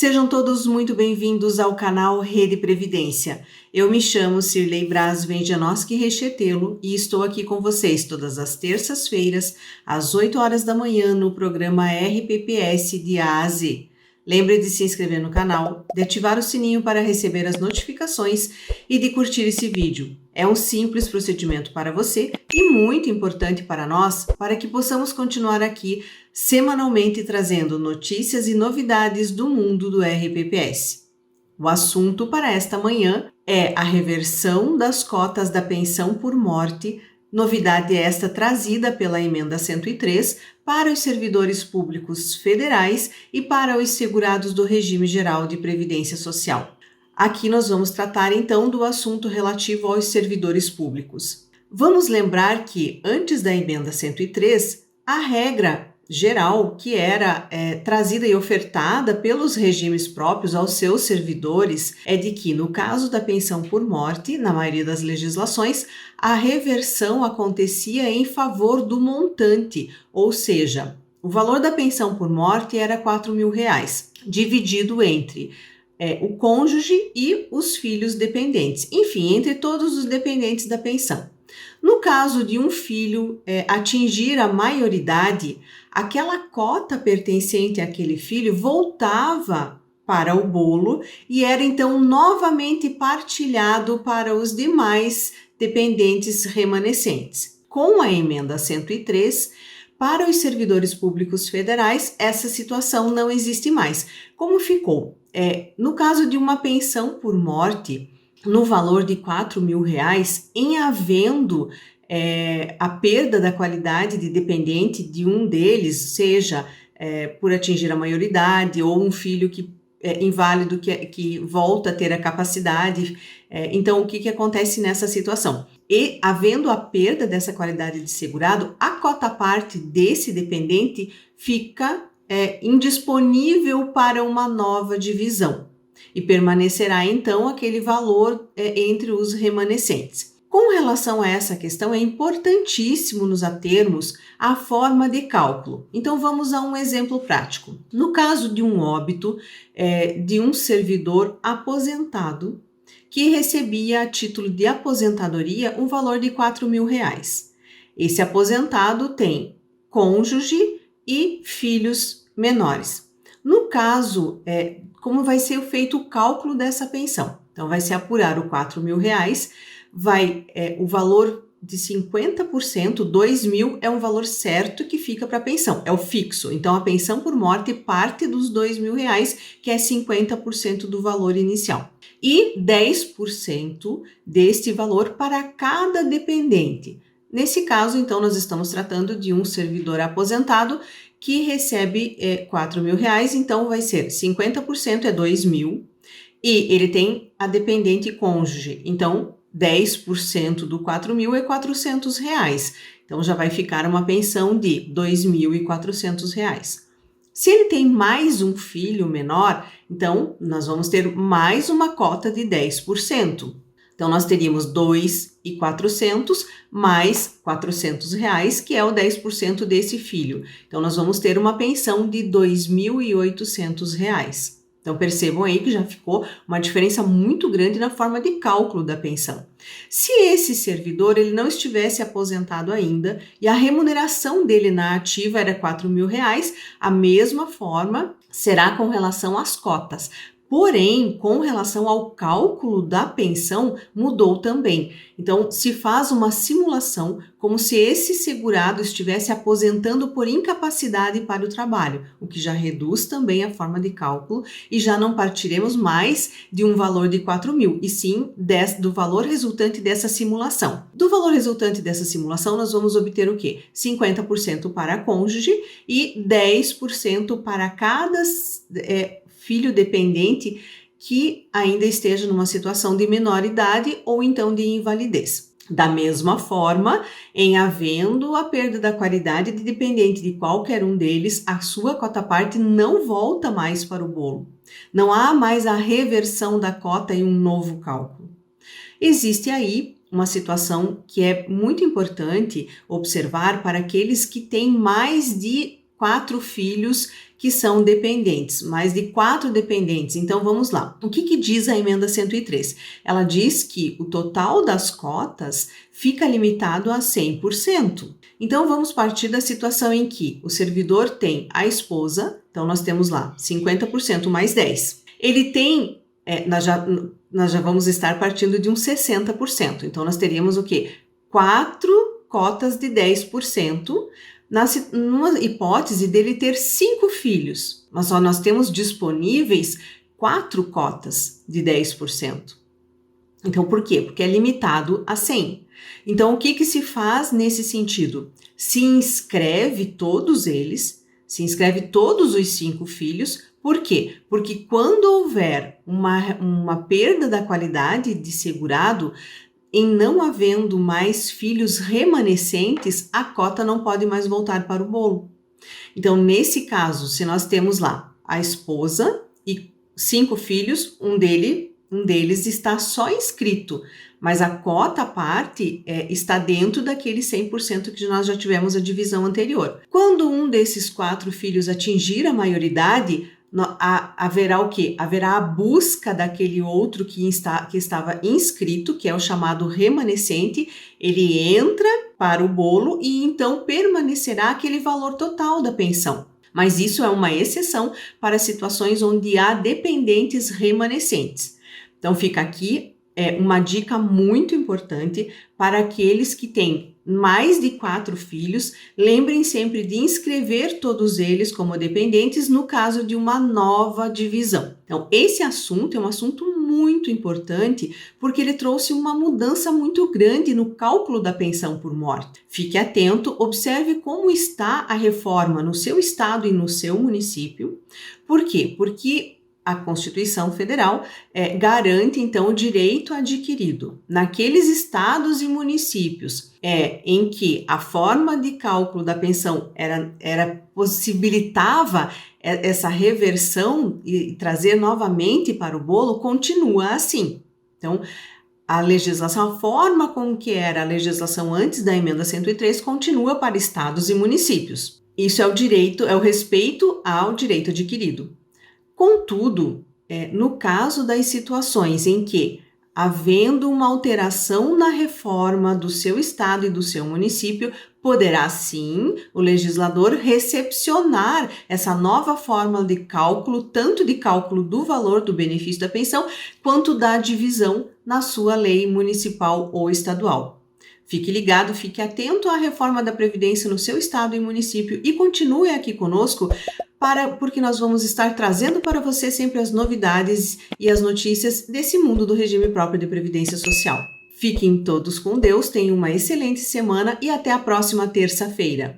Sejam todos muito bem-vindos ao canal Rede Previdência. Eu me chamo Cirlei Braz Vendianoski Rechetelo e estou aqui com vocês todas as terças-feiras, às 8 horas da manhã, no programa RPPS de A a Z. Lembre de se inscrever no canal, de ativar o sininho para receber as notificações e de curtir esse vídeo. É um simples procedimento para você e muito importante para nós, para que possamos continuar aqui semanalmente trazendo notícias e novidades do mundo do RPPS. O assunto para esta manhã é a reversão das cotas da pensão por morte, novidade esta trazida pela Emenda 103 para os servidores públicos federais e para os segurados do Regime Geral de Previdência Social. Aqui nós vamos tratar então do assunto relativo aos servidores públicos. Vamos lembrar que antes da Emenda 103, a regra geral que era trazida e ofertada pelos regimes próprios aos seus servidores é de que, no caso da pensão por morte, na maioria das legislações, a reversão acontecia em favor do montante, ou seja, o valor da pensão por morte era R$4.000, dividido entre o cônjuge e os filhos dependentes, enfim, entre todos os dependentes da pensão. No caso de um filho atingir a maioridade, aquela cota pertencente àquele filho voltava para o bolo e era então novamente partilhado para os demais dependentes remanescentes. Com a Emenda 103, para os servidores públicos federais, essa situação não existe mais. Como ficou? No caso de uma pensão por morte, no valor de R$4.000, em havendo a perda da qualidade de dependente de um deles, seja por atingir a maioridade ou um filho inválido que volta a ter a capacidade. Então, o que acontece nessa situação? E, havendo a perda dessa qualidade de segurado, a cota-parte desse dependente fica indisponível para uma nova divisão e permanecerá, então, aquele valor entre os remanescentes. Com relação a essa questão, é importantíssimo nos atermos à forma de cálculo. Então, vamos a um exemplo prático. No caso de um óbito de um servidor aposentado que recebia a título de aposentadoria um valor de R$4.000. Esse aposentado tem cônjuge e filhos menores. No caso, como vai ser feito o cálculo dessa pensão? Então, vai se apurar o R$4.000, o valor de 50%, R$2.000 é um valor certo que fica para a pensão, é o fixo. Então, a pensão por morte parte dos R$2.000, que é 50% do valor inicial. E 10% deste valor para cada dependente. Nesse caso, então, nós estamos tratando de um servidor aposentado que recebe R$4.000, então vai ser 50% é R$2.000 e ele tem a dependente cônjuge, então 10% do R$4.000 é R$400, então já vai ficar uma pensão de R$2.400. Se ele tem mais um filho menor, então nós vamos ter mais uma cota de 10%. Então, nós teríamos 2.400 mais R$400, que é o 10% desse filho. Então, nós vamos ter uma pensão de R$2.800. Então, percebam aí que já ficou uma diferença muito grande na forma de cálculo da pensão. Se esse servidor ele não estivesse aposentado ainda e a remuneração dele na ativa era R$4.000, a mesma forma será com relação às cotas. Porém, com relação ao cálculo da pensão, mudou também. Então, se faz uma simulação como se esse segurado estivesse aposentando por incapacidade para o trabalho, o que já reduz também a forma de cálculo e já não partiremos mais de um valor de R$4.000, e sim do valor resultante dessa simulação. Do valor resultante dessa simulação, nós vamos obter o quê? 50% para cônjuge e 10% para cada filho dependente que ainda esteja numa situação de menoridade ou então de invalidez. Da mesma forma, em havendo a perda da qualidade de dependente de qualquer um deles, a sua cota-parte não volta mais para o bolo. Não há mais a reversão da cota em um novo cálculo. Existe aí uma situação que é muito importante observar para aqueles que têm mais de 4 filhos que são dependentes, mais de 4 dependentes. Então, vamos lá. O que diz a emenda 103? Ela diz que o total das cotas fica limitado a 100%. Então, vamos partir da situação em que o servidor tem a esposa, então nós temos lá 50% mais 10. Ele tem, nós já vamos estar partindo de um 60%. Então, nós teríamos o quê? 4 cotas de 10%, numa hipótese dele ter 5 filhos, mas só nós temos disponíveis 4 cotas de 10%. Então, por quê? Porque é limitado a 100. Então, o que se faz nesse sentido? Se inscreve todos eles, se inscreve todos os 5 filhos. Por quê? Porque quando houver uma perda da qualidade de segurado, em não havendo mais filhos remanescentes, a cota não pode mais voltar para o bolo. Então, nesse caso, se nós temos lá a esposa e 5 filhos, um deles está só inscrito, mas a cota à parte está dentro daquele 100% que nós já tivemos a divisão anterior. Quando um desses 4 filhos atingir a maioridade, haverá o quê? Haverá a busca daquele outro que estava inscrito, que é o chamado remanescente. Ele entra para o bolo e então permanecerá aquele valor total da pensão. Mas isso é uma exceção para situações onde há dependentes remanescentes. Então fica aqui uma dica muito importante para aqueles que têm mais de 4 filhos. Lembrem sempre de inscrever todos eles como dependentes no caso de uma nova divisão. Então, esse assunto é um assunto muito importante porque ele trouxe uma mudança muito grande no cálculo da pensão por morte. Fique atento, observe como está a reforma no seu estado e no seu município. Por quê? Porque a Constituição Federal garante, então, o direito adquirido naqueles estados e municípios em que a forma de cálculo da pensão possibilitava essa reversão e trazer novamente para o bolo, continua assim. Então, a legislação, a forma com que era a legislação antes da emenda 103, continua para estados e municípios. Isso é o respeito ao direito adquirido. Contudo, no caso das situações em que, havendo uma alteração na reforma do seu estado e do seu município, poderá sim o legislador recepcionar essa nova forma de cálculo, tanto de cálculo do valor do benefício da pensão, quanto da divisão na sua lei municipal ou estadual. Fique ligado, fique atento à reforma da Previdência no seu estado e município e continue aqui conosco porque nós vamos estar trazendo para você sempre as novidades e as notícias desse mundo do regime próprio de Previdência Social. Fiquem todos com Deus, tenham uma excelente semana e até a próxima terça-feira.